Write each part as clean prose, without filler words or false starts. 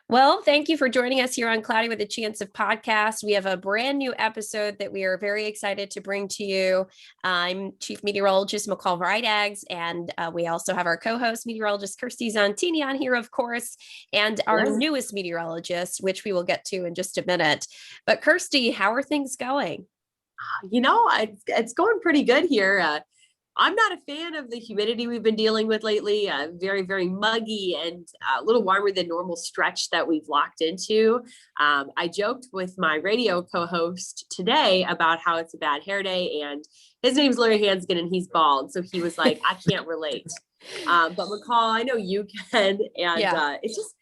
Well, thank you for joining us here on Cloudy with a Chance of Podcast. We have a brand new episode that we are very excited to bring to you. I'm Chief Meteorologist McCall Vrydags, and we also have our co-host meteorologist Chaney on here, of course, and our newest meteorologist, which we will get to in just a minute. But Kirstie, how are things going? It's going pretty good here. I'm not a fan of the humidity we've been dealing with lately. Very, very muggy and a little warmer than normal stretch that we've locked into. I joked with my radio co-host today about how it's a bad hair day, and his name's Larry Hansgen and he's bald. So he was like, I can't relate. But McCall, I know you can. And it's just,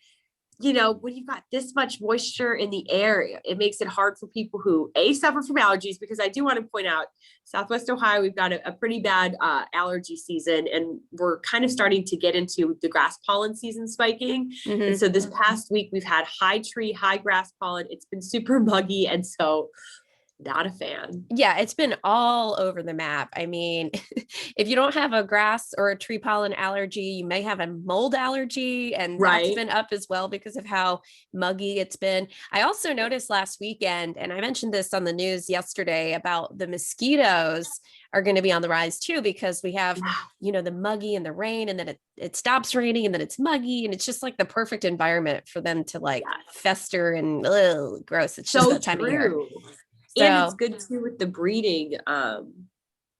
when you've got this much moisture in the air, it makes it hard for people who suffer from allergies, because I do want to point out Southwest Ohio, we've got a pretty bad allergy season, and we're kind of starting to get into the grass pollen season spiking. Mm-hmm. And so this past week we've had high tree, high grass pollen. It's been super muggy. And so not a fan. Yeah, it's been all over the map. I mean, if you don't have a grass or a tree pollen allergy, you may have a mold allergy, and that's been up as well because of how muggy it's been. I also noticed last weekend, and I mentioned this on the news yesterday, about the mosquitoes are going to be on the rise too, because we have, the muggy and the rain, and then it stops raining, and then it's muggy, and it's just like the perfect environment for them to fester and gross. It's just that time of year. So, and it's good too with the breeding,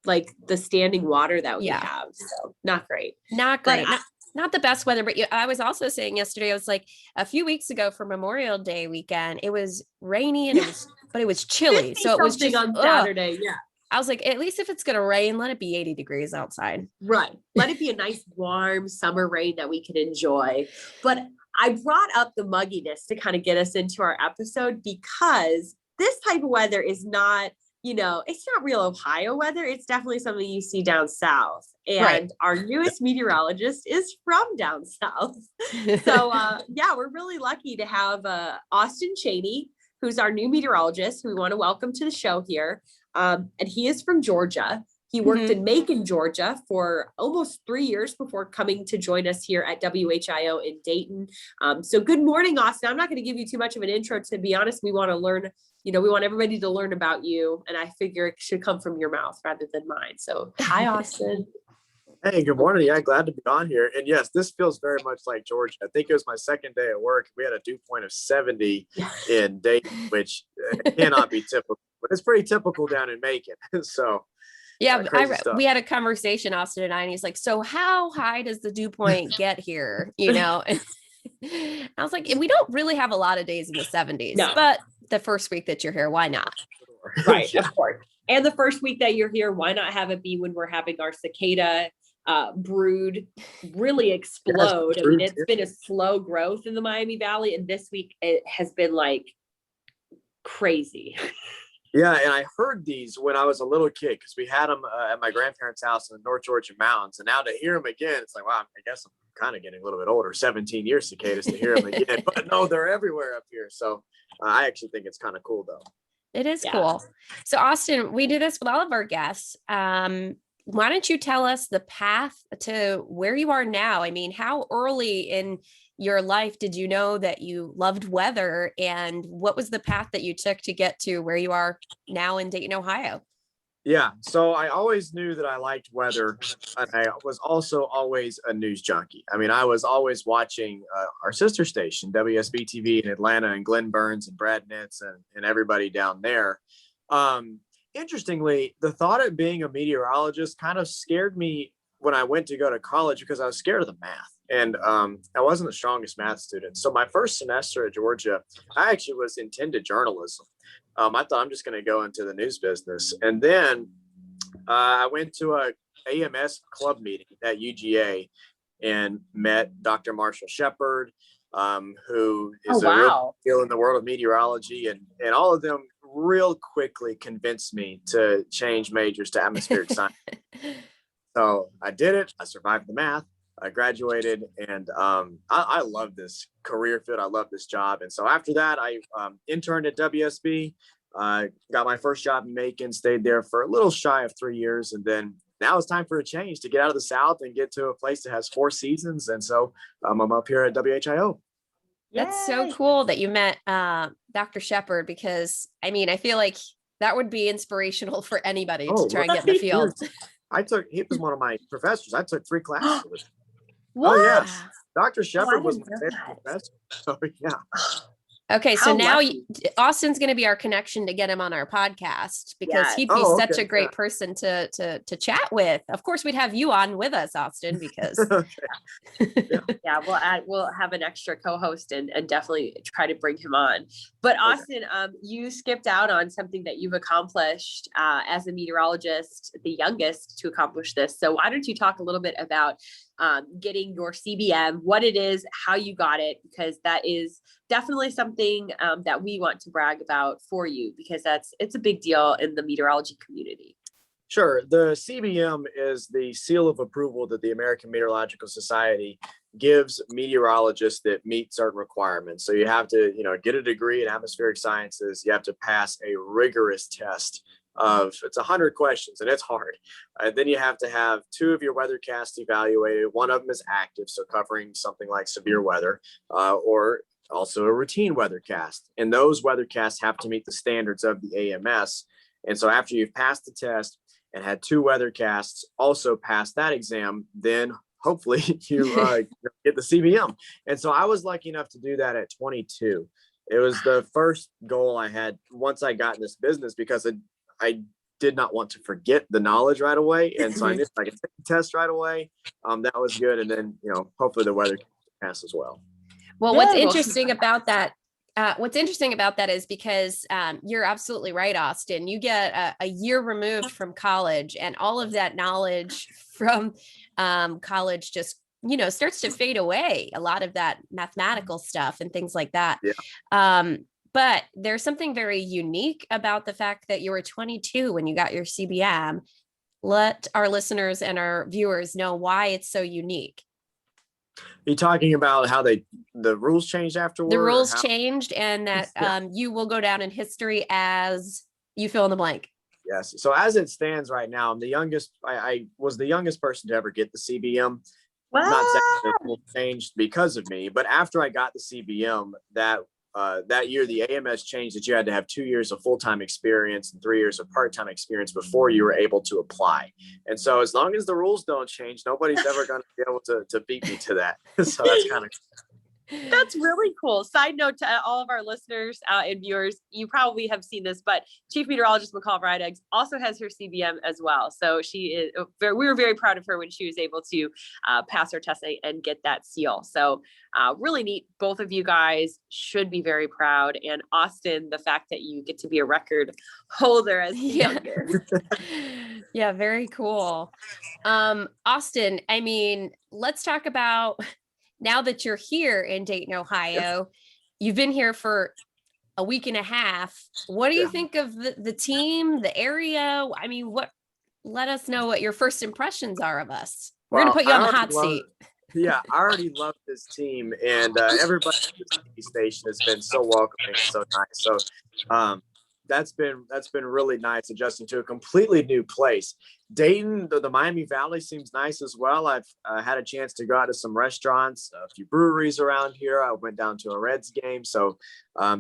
like the standing water that we have. So not great. Not the best weather, but I was also saying yesterday, I was like, a few weeks ago for Memorial Day weekend, it was rainy and but it was chilly. So it was just on Saturday. Yeah. I was like, at least if it's going to rain, let it be 80 degrees outside. Right. Let it be a nice warm summer rain that we can enjoy. But I brought up the mugginess to kind of get us into our episode, because this type of weather is not, it's not real Ohio weather. It's definitely something you see down south. And our newest meteorologist is from down south. So, we're really lucky to have Austin Chaney, who's our new meteorologist, who we want to welcome to the show here. And he is from Georgia. He worked in Macon, Georgia for almost 3 years before coming to join us here at WHIO in Dayton. So good morning, Austin. I'm not going to give you too much of an intro. To be honest, we want to learn, we want everybody to learn about you. And I figure it should come from your mouth rather than mine. So hi, Austin. Hey, good morning. Yeah, glad to be on here. And yes, this feels very much like Georgia. I think it was my second day at work. We had a dew point of 70 in Dayton, which cannot be typical, but it's pretty typical down in Macon. So yeah, we had a conversation, Austin and I, and he's like, so how high does the dew point get here? I was like, we don't really have a lot of days in the 70s, but the first week that you're here, why not? Right, of course. And the first week that you're here, why not have it be when we're having our cicada brood really explode? I mean, it's been a slow growth in the Miami Valley, and this week it has been like crazy. Yeah, and I heard these when I was a little kid, because we had them at my grandparents' house in the North Georgia mountains. And now to hear them again, it's like, wow, I guess I'm kind of getting a little bit older, 17 years cicadas, to hear them again. But no, they're everywhere up here. So I actually think it's kind of cool, though. It is cool. So Austin, we do this with all of our guests. Why don't you tell us the path to where you are now? I mean, how early in your life did you know that you loved weather, and what was the path that you took to get to where you are now in Dayton, Ohio? Yeah, so I always knew that I liked weather, and I was also always a news junkie. I mean, I was always watching our sister station, WSB-TV in Atlanta, and Glenn Burns and Brad Nitz and everybody down there. Interestingly, the thought of being a meteorologist kind of scared me when I went to go to college, because I was scared of the math. And I wasn't the strongest math student. So my first semester at Georgia, I actually was intended journalism. I thought I'm just going to go into the news business. And then I went to a AMS club meeting at UGA and met Dr. Marshall Shepard, who is a real deal in the world of meteorology. And all of them real quickly convinced me to change majors to atmospheric science. So I did it. I survived the math. I graduated, and I love this career field. I love this job. And so after that, I interned at WSB, got my first job in Macon, stayed there for a little shy of 3 years. And then now it's time for a change, to get out of the South and get to a place that has 4 seasons. And so I'm up here at WHIO. That's so cool that you met Dr. Shepard, because I mean, I feel like that would be inspirational for anybody to try and get in the field. He was one of my professors. I took 3 classes with him. What? Oh, yes. Dr. Shepard was didn't my know favorite that. professor. So, yeah. Okay, so How now lucky. Austin's going to be our connection to get him on our podcast, because Yes. he'd be Oh, such okay, a great yeah. person to chat with. Of course, we'd have you on with us, Austin, because Okay. Yeah, we'll have an extra co-host and definitely try to bring him on. But Austin, you skipped out on something that you've accomplished as a meteorologist, the youngest to accomplish this. So why don't you talk a little bit about getting your CBM, what it is, how you got it, because that is definitely something that we want to brag about for you, because it's a big deal in the meteorology community. Sure. The CBM is the seal of approval that the American Meteorological Society gives meteorologists that meet certain requirements. So you have to, get a degree in atmospheric sciences. You have to pass a rigorous test of, it's 100 questions, and it's hard. Then you have to have 2 of your weathercasts evaluated. One of them is active, so covering something like severe weather, or also a routine weathercast. And those weathercasts have to meet the standards of the AMS. And so after you've passed the test and had 2 weathercasts also pass that exam, then hopefully you get the CBM. And so I was lucky enough to do that at 22. It was the first goal I had once I got in this business, because I did not want to forget the knowledge right away. And so I knew I could take the test right away. That was good. And then, hopefully the weather pass as well. Well, what's interesting about that is because you're absolutely right, Austin. You get a year removed from college, and all of that knowledge from college just, starts to fade away. A lot of that mathematical stuff and things like that. Yeah. But there's something very unique about the fact that you were 22 when you got your CBM. Let our listeners and our viewers know why it's so unique. Are you talking about how the rules changed afterward? The rules changed, and that you will go down in history as you fill in the blank. Yes. So as it stands right now, I'm the youngest. I was the youngest person to ever get the CBM. Wow. I'm not saying the rules changed because of me, but after I got the CBM, that year the AMS changed that you had to have 2 years of full-time experience and 3 years of part-time experience before you were able to apply. And so as long as the rules don't change, nobody's ever going to be able to beat me to that. So that's kind of That's really cool. Side note to all of our listeners and viewers, you probably have seen this, but Chief Meteorologist McCall Vrydaghs also has her CBM as well. So we were very proud of her when she was able to pass her test and get that seal. So really neat. Both of you guys should be very proud. And Austin, the fact that you get to be a record holder as the youngest. Yeah, very cool. Austin, I mean, let's talk about, now that you're here in Dayton, Ohio, you've been here for a week and a half. What do you think of the team, the area? I mean, let us know what your first impressions are of us. We're going to put you on the hot seat. Yeah, I already love this team, and everybody at the TV station has been so welcoming, so nice. So that's been really nice, adjusting to a completely new place. Dayton, the Miami Valley seems nice as well. I've had a chance to go out to some restaurants, a few breweries around here. I went down to a Reds game, so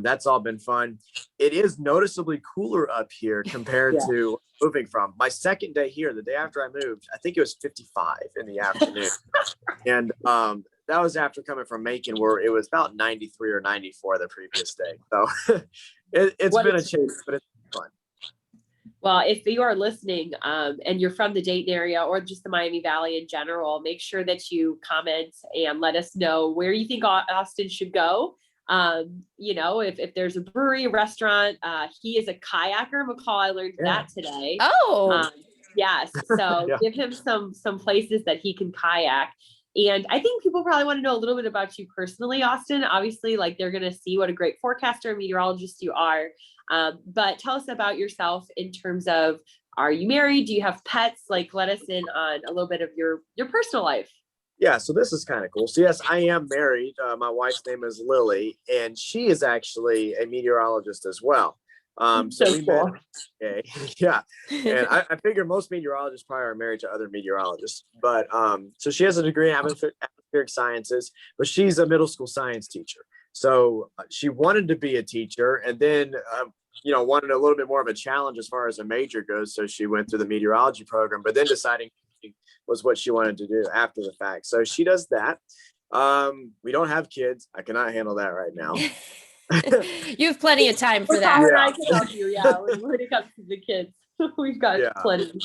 that's all been fun. It is noticeably cooler up here compared to moving from. My second day here, the day after I moved, I think it was 55 in the afternoon. And that was after coming from Macon, where it was about 93 or 94 the previous day. So it's been a change, but it's fun. Well, if you are listening and you're from the Dayton area or just the Miami Valley in general, make sure that you comment and let us know where you think Austin should go. If there's a brewery, a restaurant, he is a kayaker. McCall, I learned that today. Oh, yes. So give him some places that he can kayak. And I think people probably want to know a little bit about you personally, Austin. Obviously, they're going to see what a great forecaster and meteorologist you are. But tell us about yourself in terms of, are you married? Do you have pets? Let us in on a little bit of your personal life. Yeah, so this is kind of cool. So yes, I am married. My wife's name is Lily, and she is actually a meteorologist as well. So we cool. met. Yeah. And I figure most meteorologists probably are married to other meteorologists, but so she has a degree in atmospheric sciences, but she's a middle school science teacher. So she wanted to be a teacher, and then wanted a little bit more of a challenge as far as a major goes. So she went through the meteorology program, but then deciding was what she wanted to do after the fact. So she does that. We don't have kids. I cannot handle that right now. You have plenty of time for that. Yeah. I can help you. Yeah, when it comes to the kids, we've got plenty.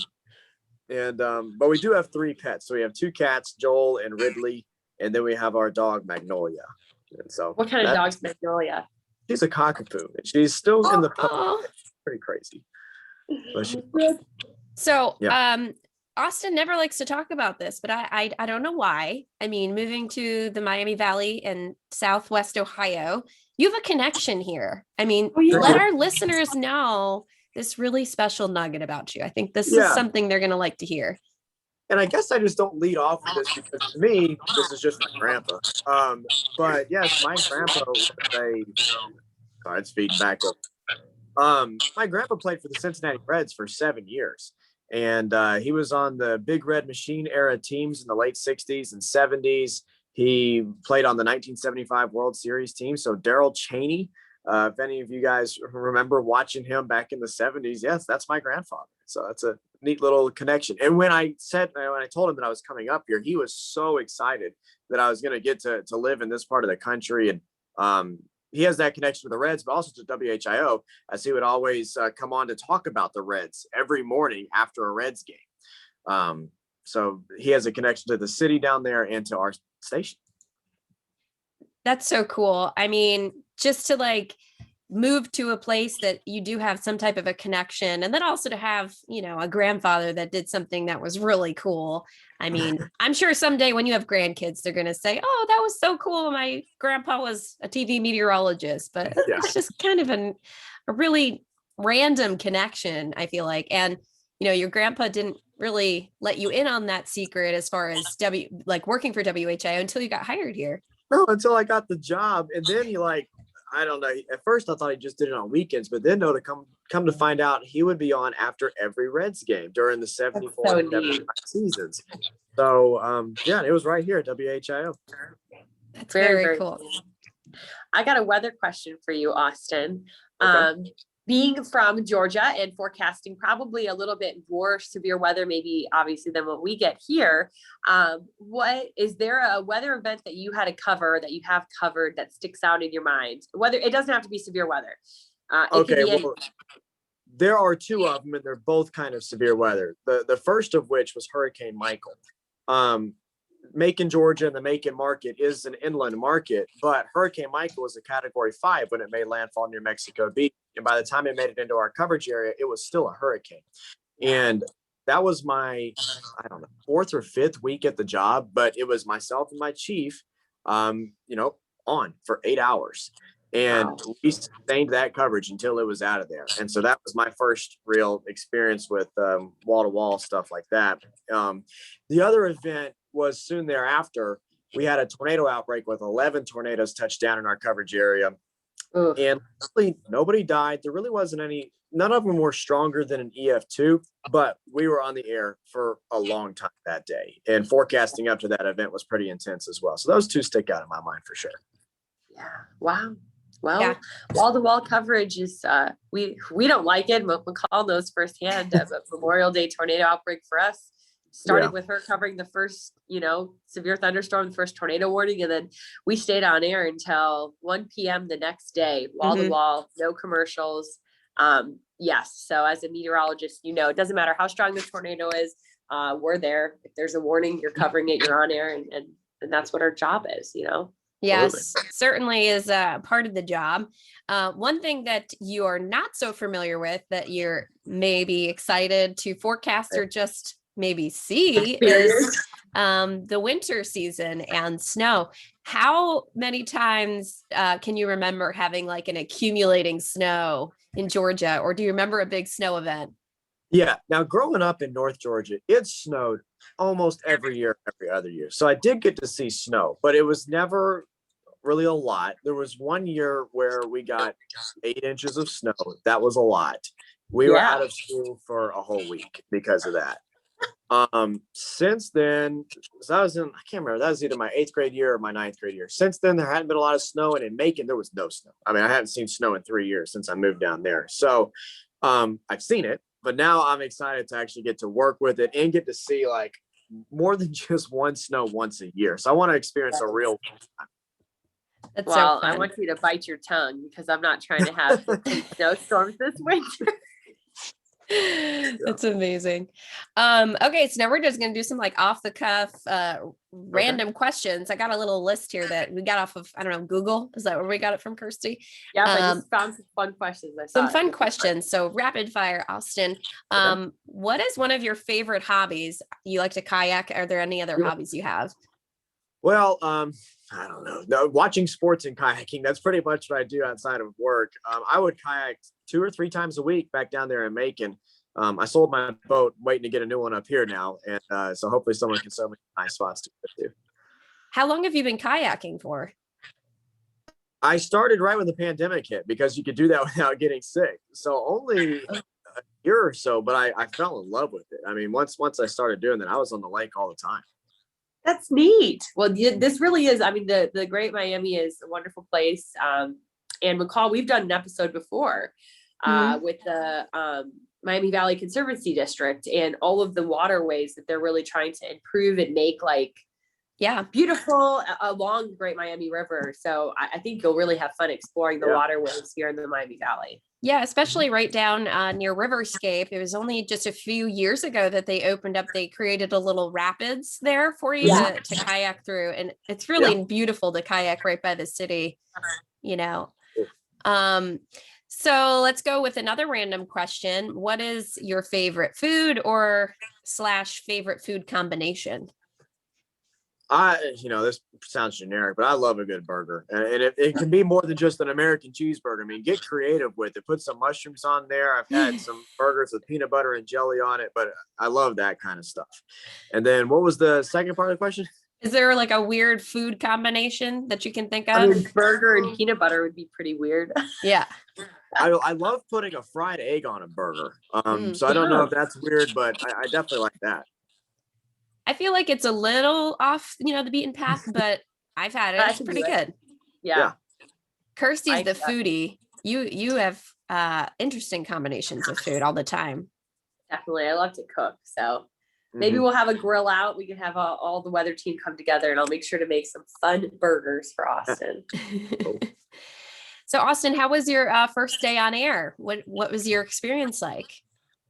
And but we do have 3 pets. So we have 2 cats, Joel and Ridley, and then we have our dog Magnolia. And so, what kind of dog's Magnolia? She's a cockapoo. She's still in the pup. Pretty crazy. So, Austin never likes to talk about this, but I don't know why. I mean, moving to the Miami Valley and Southwest Ohio, you have a connection here. I mean, let our listeners know this really special nugget about you. I think this is something they're going to like to hear. And I guess I just don't lead off with this because to me, this is just my grandpa. But yes, my grandpa was it's feedback. My grandpa played for the Cincinnati Reds for 7 years. And he was on the Big Red Machine era teams in the late 60s and 70s. He played on the 1975 World Series team. So Daryl Chaney, if any of you guys remember watching him back in the 70s, yes, that's my grandfather. So that's a neat little connection. And when I told him that I was coming up here, he was so excited that I was going to get to live in this part of the country. And he has that connection with the Reds, but also to WHIO, as he would always come on to talk about the Reds every morning after a Reds game. So he has a connection to the city down there and to our station. That's so cool. I mean, just to move to a place that you do have some type of a connection, and then also to have, a grandfather that did something that was really cool. I mean, I'm sure someday when you have grandkids, they're going to say, oh, that was so cool. My grandpa was a TV meteorologist, but it's just kind of a really random connection, I feel like. And, your grandpa didn't really let you in on that secret as far as working for WHIO until you got hired here. No, until I got the job. And then he I don't know. At first I thought he just did it on weekends, but then to come to find out he would be on after every Reds game during the 74 and 75 seasons. So it was right here at WHIO. That's very cool. I got a weather question for you, Austin. Okay. Being from Georgia and forecasting probably a little bit more severe weather, maybe obviously than what we get here. What is there a weather event that you had to cover that you have covered that sticks out in your mind? Whether it doesn't have to be severe weather. There are 2 of them, and they're both kind of severe weather. The first of which was Hurricane Michael. Macon, Georgia, and the Macon market is an inland market, but Hurricane Michael was a Category 5 when it made landfall near Mexico Beach. And by the time it made it into our coverage area, it was still a hurricane. And that was my, 4th or 5th week at the job, but it was myself and my chief, on for 8 hours. And we sustained that coverage until it was out of there. And so that was my first real experience with wall-to-wall stuff like that. The other event was soon thereafter. We had a tornado outbreak with 11 tornadoes touch down in our coverage area. And really, nobody died. There really wasn't any. None of them were stronger than an EF2, but we were on the air for a long time that day. And forecasting up to that event was pretty intense as well. So those 2 stick out in my mind for sure. Yeah. Wow. Well, wall-to-wall coverage is, we don't like it. McCall knows firsthand of a Memorial Day tornado outbreak for us. Started with her covering the first, severe thunderstorm, the first tornado warning. And then we stayed on air until 1 p.m. the next day, wall-to-wall, no commercials. Yes. So as a meteorologist, it doesn't matter how strong the tornado is. We're there. If there's a warning, you're covering it, you're on air. And that's what our job is, Yes, certainly is a part of the job. One thing that you are not so familiar with that you're maybe excited to forecast or just maybe see is the winter season and snow. How many times can you remember having an accumulating snow in Georgia, or do you remember a big snow event? Yeah. Now, growing up in North Georgia, it snowed almost every year, every other year. So I did get to see snow, but it was never really a lot. There was one year where we got 8 inches of snow. That was a lot. We were out of school for a whole week because of that. Since then, so I can't remember, that was either my 8th grade year or my 9th grade year. Since then, there hadn't been a lot of snow, and in Macon, there was no snow. I mean, I hadn't seen snow in 3 years since I moved down there. So, I've seen it, but now I'm excited to actually get to work with it and get to see like more than just one snow once a year. So I want to experience a real. That's well, so I want you to bite your tongue because I'm not trying to have snowstorms this winter. That's amazing. Okay, so now we're just gonna do some like off the cuff random questions. I got a little list here that we got off of, I don't know, Google. Is that where we got it from, Kirstie? Yeah, I just found some fun questions. Some fun questions. So rapid fire, Austin. What is one of your favorite hobbies? You like to kayak? Are there any other hobbies you have? Well, I don't know. No, watching sports and kayaking, that's pretty much what I do outside of work. I would kayak 2 or 3 times a week back down there in Macon. I sold my boat, waiting to get a new one up here now. And so hopefully someone can sell me nice spots to go to. How long have you been kayaking for? I started right when the pandemic hit because you could do that without getting sick. So only a year or so, but I fell in love with it. I mean, once I started doing that, I was on the lake all the time. That's neat. Well, this really is. I mean, the Great Miami is a wonderful place. And McCall, we've done an episode before with the Miami Valley Conservancy District and all of the waterways that they're really trying to improve and make like beautiful along the Great Miami River. So I think you'll really have fun exploring the waterways here in the Miami Valley. Yeah, especially right down near Riverscape. It was only just a few years ago that they opened up. They created a little rapids there for you to kayak through. And it's really beautiful to kayak right by the city, you know. So let's go with another random question. What is your favorite food or / favorite food combination? This sounds generic, but I love a good burger, and it can be more than just an American cheeseburger. I mean, get creative with it. Put some mushrooms on there. I've had some burgers with peanut butter and jelly on it, but I love that kind of stuff. And then what was the second part of the question? Is there like a weird food combination that you can think of? I mean, burger and peanut butter would be pretty weird. Yeah. I love putting a fried egg on a burger. So I don't know if that's weird, but I definitely like that. I feel like it's a little off, the beaten path, but I've had it. It's pretty good. Yeah. Kirstie's the foodie. You have interesting combinations of food all the time. Definitely. I love to cook. So maybe we'll have a grill out. We can have all the weather team come together, and I'll make sure to make some fun burgers for Austin. So Austin, how was your first day on air? What was your experience like?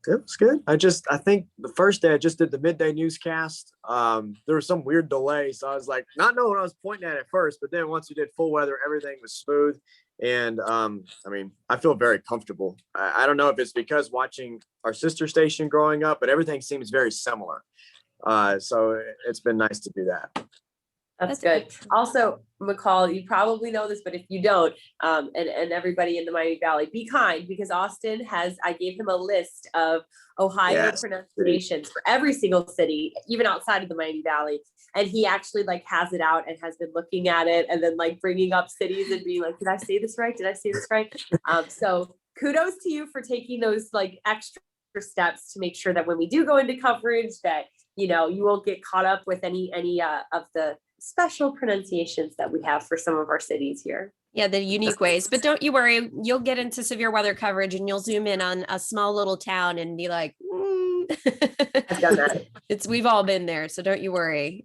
It was good. I think the first day I just did the midday newscast. There was some weird delay. So I was like, not knowing what I was pointing at first, but then once we did full weather, everything was smooth. And I feel very comfortable. I don't know if it's because watching our sister station growing up, but everything seems very similar. So it's been nice to do that. That's good. Also, McCall, you probably know this, but if you don't, and everybody in the Miami Valley, be kind, because Austin I gave him a list of Ohio pronunciations for every single city, even outside of the Miami Valley. And he actually has it out and has been looking at it and then bringing up cities and being like, did I say this right? Did I say this right? So kudos to you for taking those extra steps to make sure that when we do go into coverage that, you won't get caught up with any of the special pronunciations that we have for some of our cities here. Yeah, the unique ways. But don't you worry, you'll get into severe weather coverage and you'll zoom in on a small little town and be like, I've done that. We've all been there, so don't you worry.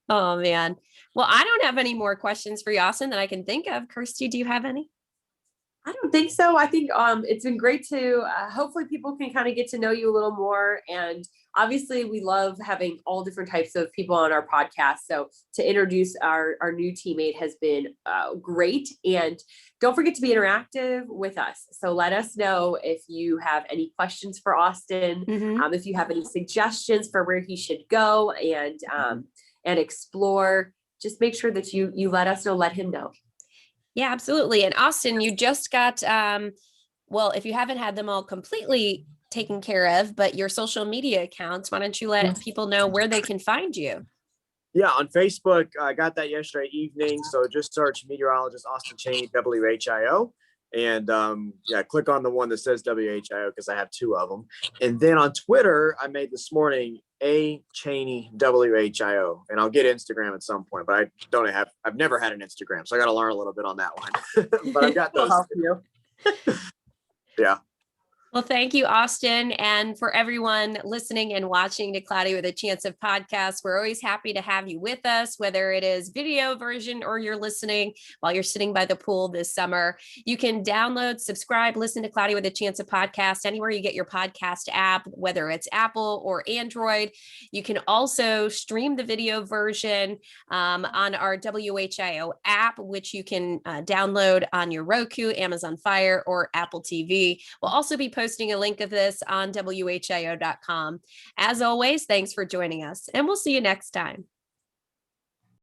Oh man. Well, I don't have any more questions for you, Austin, that I can think of. Kirstie, do you have any? I don't think so. I think it's been great to hopefully people can kind of get to know you a little more. And obviously we love having all different types of people on our podcast. So to introduce our new teammate has been great. And don't forget to be interactive with us. So let us know if you have any questions for Austin, if you have any suggestions for where he should go and explore. Just make sure that you let us know, let him know. Yeah, absolutely. And Austin, you just got, if you haven't had them all completely taken care of, but your social media accounts, why don't you let people know where they can find you? Yeah, on Facebook, I got that yesterday evening. So just search meteorologist Austin Chaney, WHIO. And yeah, click on the one that says WHIO because I have 2 of them. And then on Twitter, I made this morning a Chaney WHIO, and I'll get Instagram at some point, but I've never had an Instagram, so I got to learn a little bit on that one. But I've got those. Help you. Yeah. Well, thank you, Austin. And for everyone listening and watching to Cloudy with a Chance of podcast, we're always happy to have you with us, whether it is video version or you're listening while you're sitting by the pool this summer. You can download, subscribe, listen to Cloudy with a Chance of podcast anywhere you get your podcast app, whether it's Apple or Android. You can also stream the video version on our WHIO app, which you can download on your Roku, Amazon Fire, or Apple TV. We'll also be posting a link of this on WHIO.com. As always, thanks for joining us, and we'll see you next time.